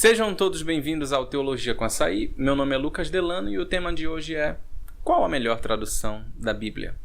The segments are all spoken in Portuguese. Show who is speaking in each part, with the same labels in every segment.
Speaker 1: Sejam todos bem-vindos ao Teologia com Açaí. Meu nome é Lucas Delano e o tema de hoje é: qual a melhor tradução da Bíblia?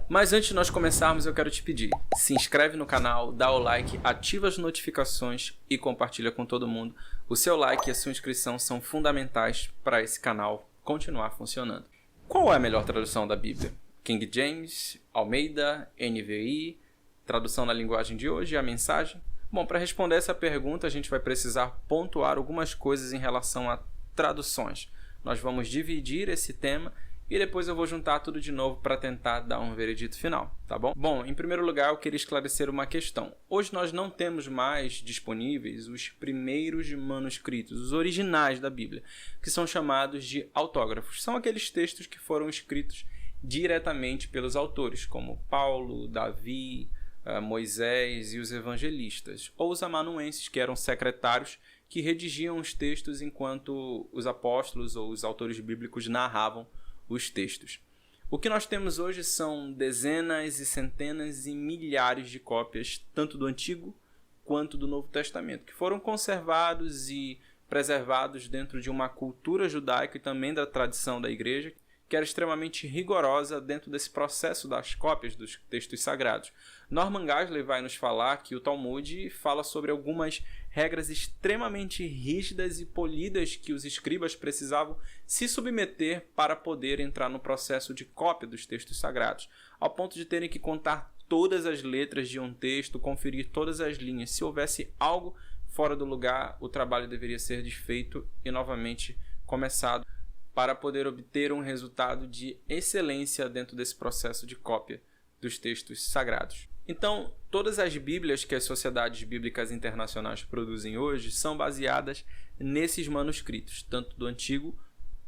Speaker 1: Mas antes de nós começarmos, eu quero te pedir: se inscreve no canal, dá o like, ativa as notificações e compartilha com todo mundo. O seu like e a sua inscrição são fundamentais para esse canal continuar funcionando. Qual é a melhor tradução da Bíblia? King James, Almeida, NVI, tradução na linguagem de hoje, a mensagem? Bom, para responder essa pergunta, a gente vai precisar pontuar algumas coisas em relação a traduções. Nós vamos dividir esse tema e depois eu vou juntar tudo de novo para tentar dar um veredito final, tá bom? Bom, em primeiro lugar, eu queria esclarecer uma questão. Hoje nós não temos mais disponíveis os primeiros manuscritos, os originais da Bíblia, que são chamados de autógrafos. São aqueles textos que foram escritos diretamente pelos autores, como Paulo, Davi, Moisés e os evangelistas, ou os amanuenses, que eram secretários que redigiam os textos enquanto os apóstolos ou os autores bíblicos narravam os textos. O que nós temos hoje são dezenas e centenas e milhares de cópias, tanto do Antigo quanto do Novo Testamento, que foram conservados e preservados dentro de uma cultura judaica e também da tradição da igreja, que era extremamente rigorosa dentro desse processo das cópias dos textos sagrados. Norman Geisler vai nos falar que o Talmud fala sobre algumas regras extremamente rígidas e polidas que os escribas precisavam se submeter para poder entrar no processo de cópia dos textos sagrados, ao ponto de terem que contar todas as letras de um texto, conferir todas as linhas. Se houvesse algo fora do lugar, o trabalho deveria ser desfeito e novamente começado, para poder obter um resultado de excelência dentro desse processo de cópia dos textos sagrados. Então, todas as Bíblias que as sociedades bíblicas internacionais produzem hoje são baseadas nesses manuscritos, tanto do Antigo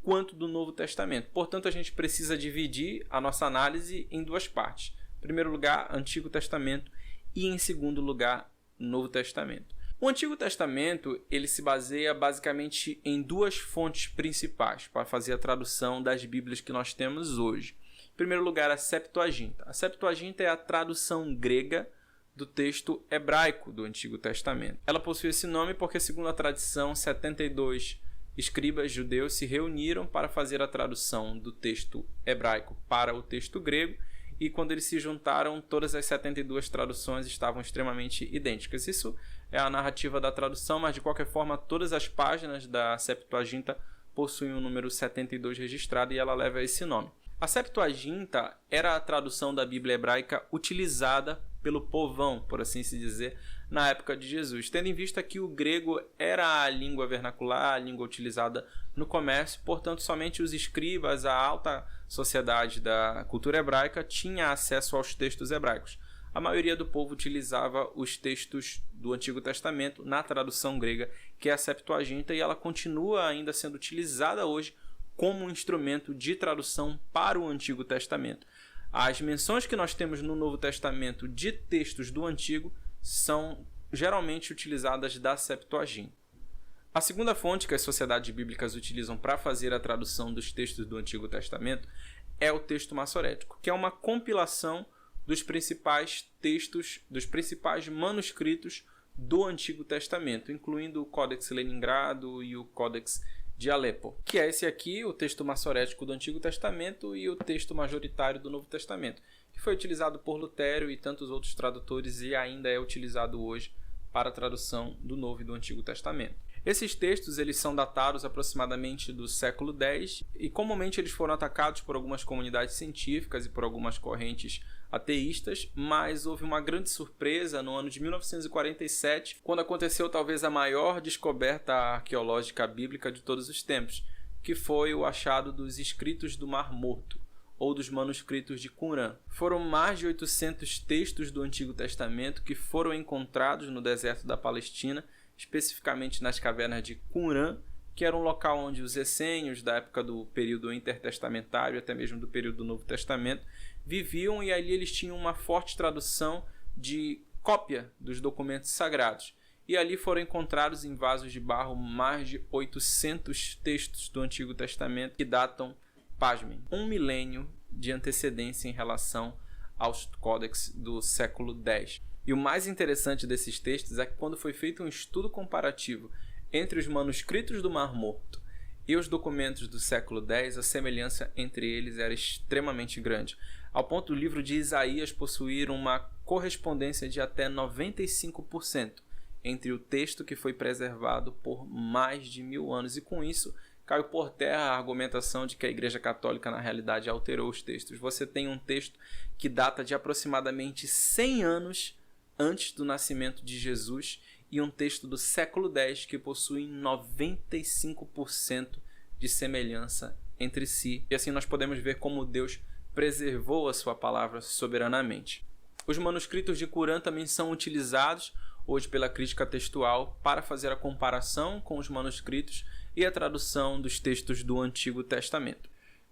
Speaker 1: quanto do Novo Testamento. Portanto, a gente precisa dividir a nossa análise em duas partes. Em primeiro lugar, Antigo Testamento e, em segundo lugar, Novo Testamento. O Antigo Testamento ele se baseia basicamente em duas fontes principais para fazer a tradução das Bíblias que nós temos hoje. Em primeiro lugar, a Septuaginta. A Septuaginta é a tradução grega do texto hebraico do Antigo Testamento. Ela possui esse nome porque, segundo a tradição, 72 escribas judeus se reuniram para fazer a tradução do texto hebraico para o texto grego, e quando eles se juntaram, todas as 72 traduções estavam extremamente idênticas. Isso é a narrativa da tradução, mas de qualquer forma, todas as páginas da Septuaginta possuem o número 72 registrado e ela leva esse nome. A Septuaginta era a tradução da Bíblia hebraica utilizada pelo povão, por assim se dizer, na época de Jesus, tendo em vista que o grego era a língua vernacular, a língua utilizada no comércio, portanto, somente os escribas, a alta sociedade da cultura hebraica, tinha acesso aos textos hebraicos. A maioria do povo utilizava os textos do Antigo Testamento na tradução grega, que é a Septuaginta, e ela continua ainda sendo utilizada hoje como um instrumento de tradução para o Antigo Testamento. As menções que nós temos no Novo Testamento de textos do Antigo são geralmente utilizadas da Septuaginta. A segunda fonte que as sociedades bíblicas utilizam para fazer a tradução dos textos do Antigo Testamento é o texto massorético, que é uma compilação dos principais textos, dos principais manuscritos do Antigo Testamento, incluindo o Códex Leningrado e o Códex de Alepo, que é esse aqui, o texto massorético do Antigo Testamento e o texto majoritário do Novo Testamento, que foi utilizado por Lutero e tantos outros tradutores e ainda é utilizado hoje para a tradução do Novo e do Antigo Testamento. Esses textos eles são datados aproximadamente do século X e comumente eles foram atacados por algumas comunidades científicas e por algumas correntes ateístas, mas houve uma grande surpresa no ano de 1947, quando aconteceu talvez a maior descoberta arqueológica bíblica de todos os tempos, que foi o achado dos escritos do Mar Morto, ou dos manuscritos de Qumran. Foram mais de 800 textos do Antigo Testamento que foram encontrados no deserto da Palestina, especificamente nas cavernas de Qumran, que era um local onde os essênios da época do período intertestamentário, até mesmo do período do Novo Testamento, viviam, e ali eles tinham uma forte tradução de cópia dos documentos sagrados. E ali foram encontrados em vasos de barro mais de 800 textos do Antigo Testamento que datam, pasmem, 1 milênio de antecedência em relação aos códex do século X. E o mais interessante desses textos é que quando foi feito um estudo comparativo entre os manuscritos do Mar Morto e os documentos do século X, a semelhança entre eles era extremamente grande, ao ponto do livro de Isaías possuir uma correspondência de até 95% entre o texto que foi preservado por mais de 1000 anos. E com isso, caiu por terra a argumentação de que a Igreja Católica na realidade alterou os textos. Você tem um texto que data de aproximadamente 100 anos antes do nascimento de Jesus e um texto do século X que possui 95% de semelhança entre si. E assim nós podemos ver como Deus preservou a sua palavra soberanamente. Os manuscritos de Qur'an também são utilizados hoje pela crítica textual para fazer a comparação com os manuscritos e a tradução dos textos do Antigo Testamento.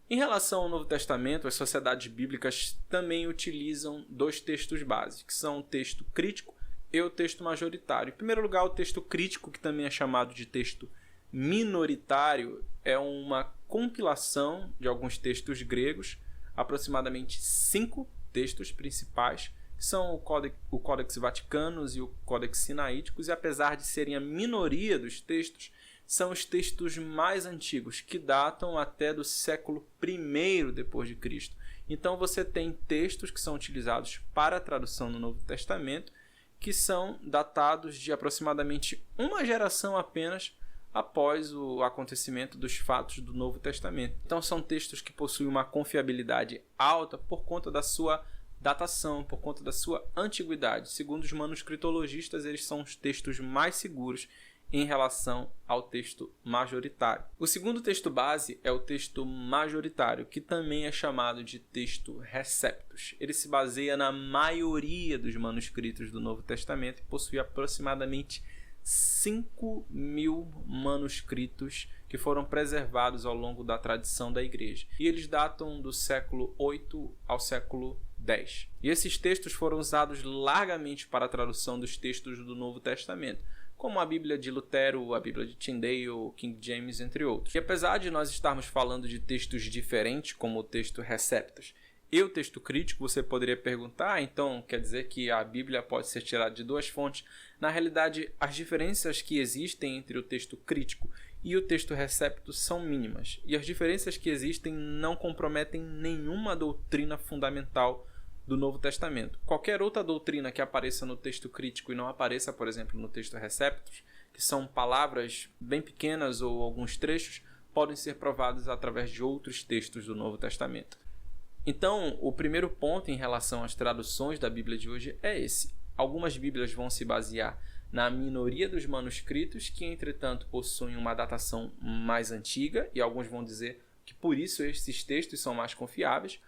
Speaker 1: Em relação ao Novo Testamento, as sociedades bíblicas também utilizam dois textos básicos, que são o texto crítico e o texto majoritário. Em primeiro lugar, o texto crítico, que também é chamado de texto minoritário, é uma compilação de alguns textos gregos, aproximadamente 5 textos principais, que são o Codex Vaticanus e o Codex Sinaíticos, e apesar de serem a minoria dos textos, são os textos mais antigos, que datam até do século I depois de Cristo. Então você tem textos que são utilizados para a tradução no Novo Testamento, que são datados de aproximadamente uma geração apenas após o acontecimento dos fatos do Novo Testamento. Então são textos que possuem uma confiabilidade alta por conta da sua datação, por conta da sua antiguidade. Segundo os manuscritologistas, eles são os textos mais seguros em relação ao texto majoritário. O segundo texto base é o texto majoritário, que também é chamado de texto receptus. Ele se baseia na maioria dos manuscritos do Novo Testamento e possui aproximadamente 5.000 manuscritos que foram preservados ao longo da tradição da igreja. E eles datam do século 8 ao século 10. E esses textos foram usados largamente para a tradução dos textos do Novo Testamento, como a Bíblia de Lutero, a Bíblia de Tyndale, King James, entre outros. E apesar de nós estarmos falando de textos diferentes, como o texto receptus e o texto crítico, você poderia perguntar, então quer dizer que a Bíblia pode ser tirada de duas fontes? Na realidade, as diferenças que existem entre o texto crítico e o texto receptus são mínimas, e as diferenças que existem não comprometem nenhuma doutrina fundamental do Novo Testamento. Qualquer outra doutrina que apareça no texto crítico e não apareça, por exemplo, no texto receptus, que são palavras bem pequenas ou alguns trechos, podem ser provados através de outros textos do Novo Testamento. Então, o primeiro ponto em relação às traduções da Bíblia de hoje é esse. Algumas Bíblias vão se basear na minoria dos manuscritos, que entretanto possuem uma datação mais antiga, e alguns vão dizer que por isso esses textos são mais confiáveis.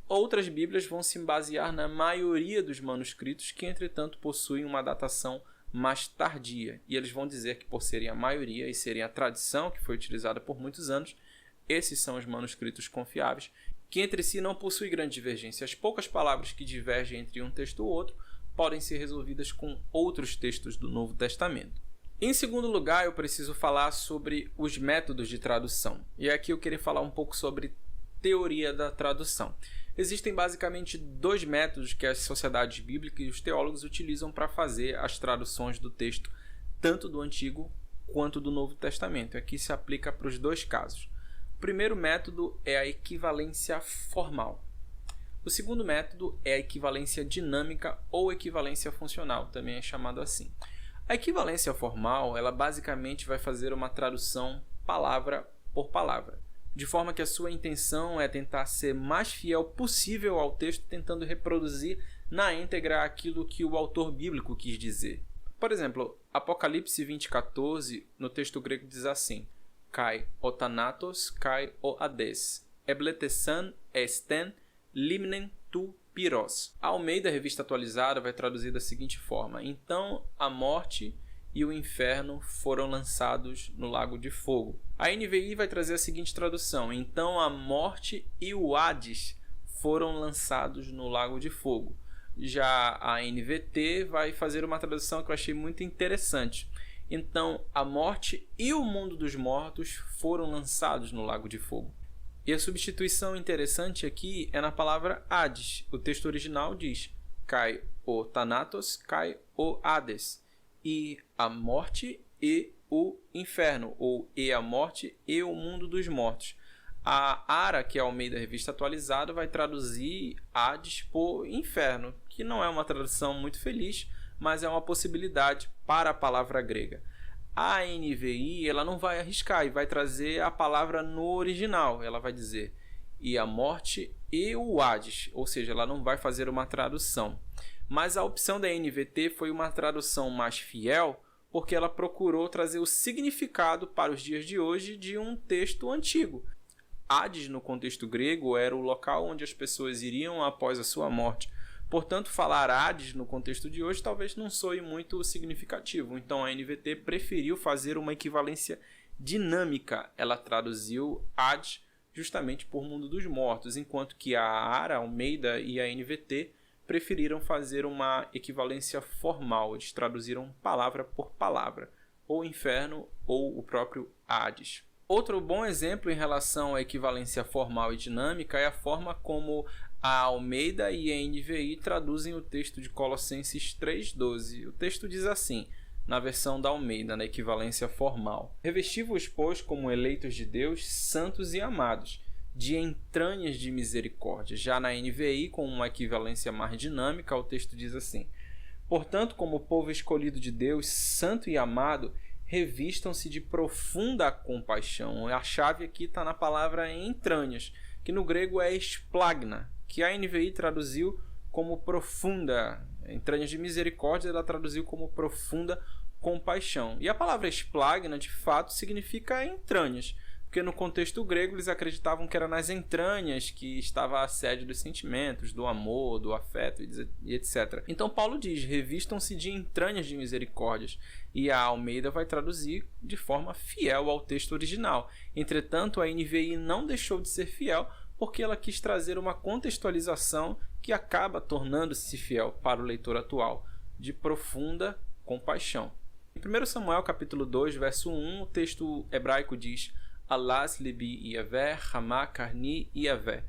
Speaker 1: Outras Bíblias vão se basear na maioria dos manuscritos, que entretanto possuem uma datação mais tardia, e eles vão dizer que por serem a maioria e serem a tradição que foi utilizada por muitos anos, esses são os manuscritos confiáveis, que entre si não possuem grande divergência. As poucas palavras que divergem entre um texto ou outro podem ser resolvidas com outros textos do Novo Testamento. Em segundo lugar, eu preciso falar sobre os métodos de tradução, e aqui eu queria falar um pouco sobre teoria da tradução. Existem basicamente dois métodos que as sociedades bíblicas e os teólogos utilizam para fazer as traduções do texto, tanto do Antigo quanto do Novo Testamento. Aqui se aplica para os dois casos. O primeiro método é a equivalência formal. O segundo método é a equivalência dinâmica ou equivalência funcional, também é chamado assim. A equivalência formal, ela basicamente vai fazer uma tradução palavra por palavra, de forma que a sua intenção é tentar ser mais fiel possível ao texto, tentando reproduzir na íntegra aquilo que o autor bíblico quis dizer. Por exemplo, Apocalipse 20:14, no texto grego diz assim: Kai o thanatos, kai o hades, ebletesan esten limnen tu pyros. A Almeida, Revista Atualizada, vai traduzir da seguinte forma: então a morte e o inferno foram lançados no lago de fogo. A NVI vai trazer a seguinte tradução: então a morte e o Hades foram lançados no lago de fogo. Já a NVT vai fazer uma tradução que eu achei muito interessante: então a morte e o mundo dos mortos foram lançados no lago de fogo. E a substituição interessante aqui é na palavra Hades. O texto original diz: Kai o Thanatos, Kai o Hades, e a morte e o inferno, ou e a morte e o mundo dos mortos. A ARA, que é a Almeida Revista Atualizada, vai traduzir Hades por inferno, que não é uma tradução muito feliz, mas é uma possibilidade para a palavra grega. A NVI ela não vai arriscar e vai trazer a palavra no original. Ela vai dizer e a morte e o Hades, ou seja, ela não vai fazer uma tradução. Mas a opção da NVT foi uma tradução mais fiel, porque ela procurou trazer o significado para os dias de hoje de um texto antigo. Hades, no contexto grego, era o local onde as pessoas iriam após a sua morte. Portanto, falar Hades no contexto de hoje talvez não soe muito significativo. Então a NVT preferiu fazer uma equivalência dinâmica. Ela traduziu Hades justamente por mundo dos mortos, enquanto que a ARA, Almeida e a NVT preferiram fazer uma equivalência formal. Eles traduziram palavra por palavra, ou inferno ou o próprio Hades. Outro bom exemplo em relação à equivalência formal e dinâmica é a forma como a Almeida e a NVI traduzem o texto de Colossenses 3,12. O texto diz assim, na versão da Almeida, na equivalência formal: Revesti-vos, pois, como eleitos de Deus, santos e amados, de entranhas de misericórdia. Já na NVI, com uma equivalência mais dinâmica, o texto diz assim: Portanto, como povo escolhido de Deus, santo e amado, revistam-se de profunda compaixão. A chave aqui está na palavra entranhas, que no grego é esplagna, que a NVI traduziu como profunda. Entranhas de misericórdia, ela traduziu como profunda compaixão. E a palavra esplagna, de fato, significa entranhas, porque no contexto grego eles acreditavam que era nas entranhas que estava a sede dos sentimentos, do amor, do afeto e etc. Então Paulo diz, revistam-se de entranhas de misericórdias, e a Almeida vai traduzir de forma fiel ao texto original. Entretanto, a NVI não deixou de ser fiel, porque ela quis trazer uma contextualização que acaba tornando-se fiel para o leitor atual, de profunda compaixão. Em 1 Samuel capítulo 2, verso 1, o texto hebraico diz: Alas libi Yahvé, Ramá karni Yahvé.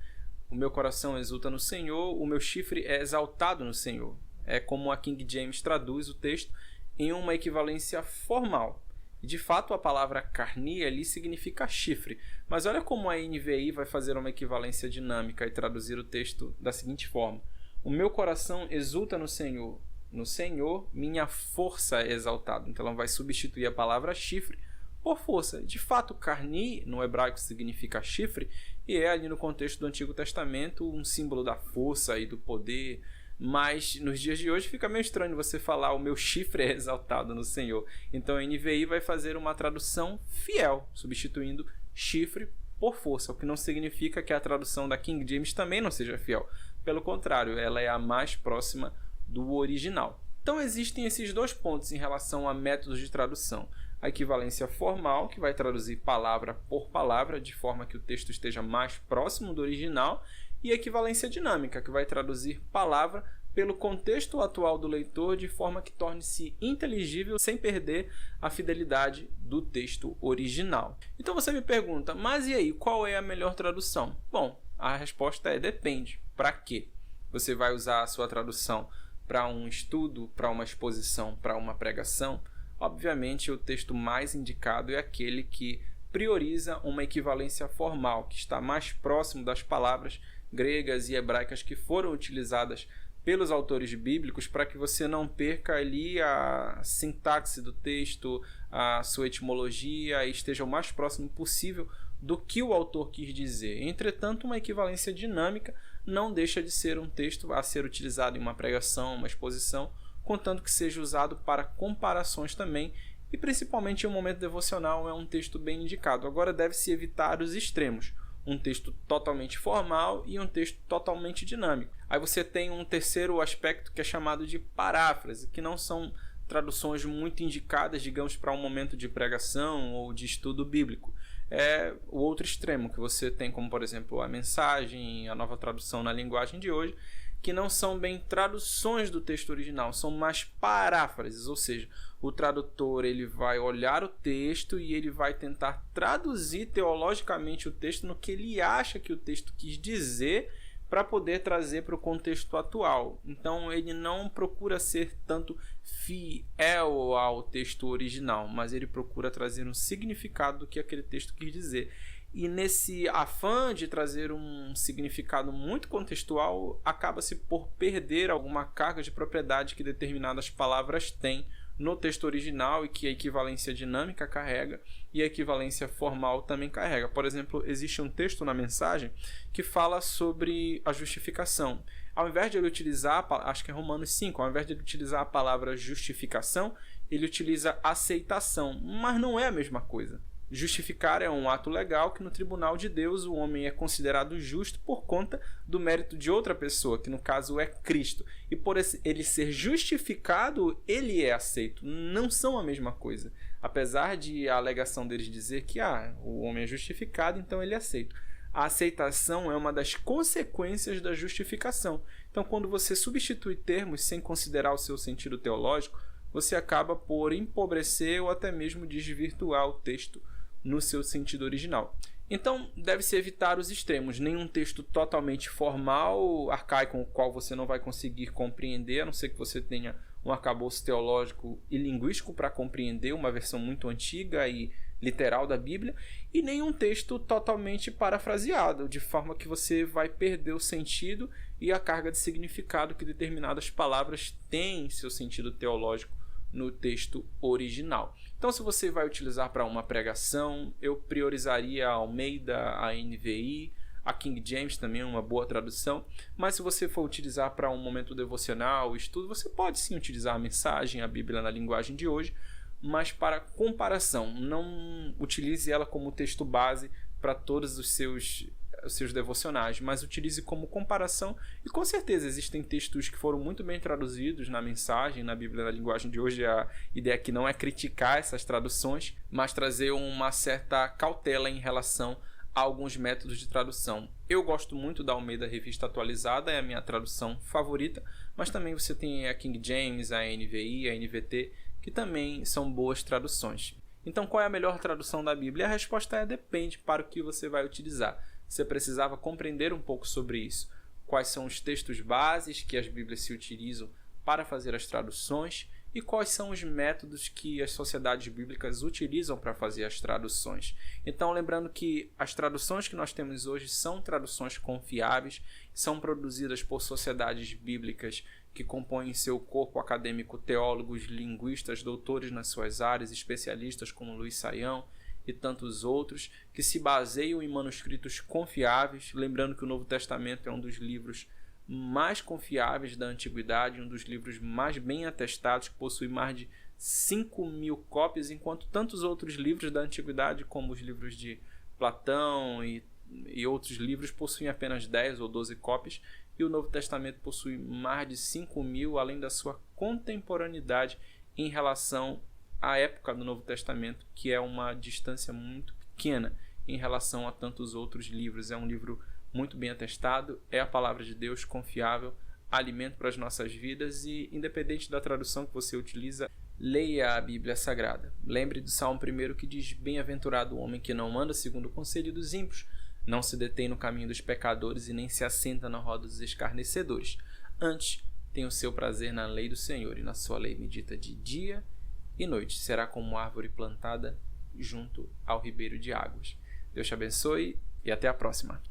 Speaker 1: O meu coração exulta no Senhor, o meu chifre é exaltado no Senhor. É como a King James traduz o texto em uma equivalência formal. E de fato a palavra karni ali significa chifre. Mas olha como a NVI vai fazer uma equivalência dinâmica e traduzir o texto da seguinte forma: O meu coração exulta no Senhor. No Senhor, minha força é exaltada. Então ela vai substituir a palavra chifre por força. De fato, karni no hebraico significa chifre e é ali no contexto do Antigo Testamento um símbolo da força e do poder. Mas nos dias de hoje fica meio estranho você falar o meu chifre é exaltado no Senhor. Então a NVI vai fazer uma tradução fiel, substituindo chifre por força, o que não significa que a tradução da King James também não seja fiel. Pelo contrário, ela é a mais próxima do original. Então existem esses dois pontos em relação a métodos de tradução. A equivalência formal, que vai traduzir palavra por palavra, de forma que o texto esteja mais próximo do original, e a equivalência dinâmica, que vai traduzir palavra pelo contexto atual do leitor, de forma que torne-se inteligível sem perder a fidelidade do texto original. Então você me pergunta, mas e aí, qual é a melhor tradução? Bom, a resposta é depende. Para quê? Você vai usar a sua tradução para um estudo, para uma exposição, para uma pregação? Obviamente, o texto mais indicado é aquele que prioriza uma equivalência formal, que está mais próximo das palavras gregas e hebraicas que foram utilizadas pelos autores bíblicos, para que você não perca ali a sintaxe do texto, a sua etimologia, e esteja o mais próximo possível do que o autor quis dizer. Entretanto, uma equivalência dinâmica não deixa de ser um texto a ser utilizado em uma pregação, uma exposição, contanto que seja usado para comparações também, e principalmente em um momento devocional é um texto bem indicado. Agora deve-se evitar os extremos, um texto totalmente formal e um texto totalmente dinâmico. Aí você tem um terceiro aspecto que é chamado de paráfrase, que não são traduções muito indicadas, digamos, para um momento de pregação ou de estudo bíblico. É o outro extremo que você tem, como por exemplo a Mensagem, a Nova Tradução na Linguagem de Hoje, que não são bem traduções do texto original, são mais paráfrases, ou seja, o tradutor ele vai olhar o texto e ele vai tentar traduzir teologicamente o texto no que ele acha que o texto quis dizer para poder trazer para o contexto atual. Então ele não procura ser tanto fiel ao texto original, mas ele procura trazer um significado do que aquele texto quis dizer. E nesse afã de trazer um significado muito contextual, acaba-se por perder alguma carga de propriedade que determinadas palavras têm no texto original e que a equivalência dinâmica carrega e a equivalência formal também carrega. Por exemplo, existe um texto na mensagem que fala sobre a justificação. Ao invés de ele utilizar, acho que é Romanos 5, ao invés de ele utilizar a palavra justificação, ele utiliza aceitação, mas não é a mesma coisa. Justificar é um ato legal que no tribunal de Deus o homem é considerado justo por conta do mérito de outra pessoa, que no caso é Cristo. E por ele ser justificado, ele é aceito. Não são a mesma coisa. Apesar de a alegação deles dizer que o homem é justificado, então ele é aceito. A aceitação é uma das consequências da justificação. Então, quando você substitui termos sem considerar o seu sentido teológico, você acaba por empobrecer ou até mesmo desvirtuar o texto no seu sentido original. Então, deve-se evitar os extremos. Nenhum texto totalmente formal, arcaico, o qual você não vai conseguir compreender, a não ser que você tenha um arcabouço teológico e linguístico para compreender uma versão muito antiga e literal da Bíblia, e nenhum texto totalmente parafraseado, de forma que você vai perder o sentido e a carga de significado que determinadas palavras têm em seu sentido teológico no texto original. Então, se você vai utilizar para uma pregação, eu priorizaria a Almeida, a NVI, a King James também é uma boa tradução, mas se você for utilizar para um momento devocional, estudo, você pode sim utilizar a mensagem, a Bíblia na linguagem de hoje, mas para comparação, não utilize ela como texto base para todos os seus devocionais, mas utilize como comparação, e com certeza existem textos que foram muito bem traduzidos na mensagem, na Bíblia na linguagem de hoje. A ideia aqui não é criticar essas traduções, mas trazer uma certa cautela em relação a alguns métodos de tradução. Eu gosto muito da Almeida Revista Atualizada, é a minha tradução favorita, mas também você tem a King James, a NVI, a NVT, que também são boas traduções. Então, qual é a melhor tradução da Bíblia? A resposta é depende para o que você vai utilizar. Você precisava compreender um pouco sobre isso. Quais são os textos bases que as Bíblias se utilizam para fazer as traduções e quais são os métodos que as sociedades bíblicas utilizam para fazer as traduções. Então, lembrando que as traduções que nós temos hoje são traduções confiáveis, são produzidas por sociedades bíblicas que compõem seu corpo acadêmico teólogos, linguistas, doutores nas suas áreas, especialistas como Luiz Saião e tantos outros, que se baseiam em manuscritos confiáveis. Lembrando que o Novo Testamento é um dos livros mais confiáveis da Antiguidade, um dos livros mais bem atestados, que possui mais de 5.000 cópias, enquanto tantos outros livros da Antiguidade, como os livros de Platão e outros livros, possuem apenas 10 ou 12 cópias, e o Novo Testamento possui mais de 5.000, além da sua contemporaneidade em relação à época do Novo Testamento, que é uma distância muito pequena em relação a tantos outros livros. É um livro muito bem atestado, é a palavra de Deus confiável, alimento para as nossas vidas, e independente da tradução que você utiliza, leia a Bíblia Sagrada. Lembre do Salmo 1 que diz: bem-aventurado o homem que não anda segundo o conselho dos ímpios, não se detém no caminho dos pecadores e nem se assenta na roda dos escarnecedores. Antes, tem o seu prazer na lei do Senhor, e na sua lei medita de dia e noite. Será como árvore plantada junto ao ribeiro de águas. Deus te abençoe e até a próxima.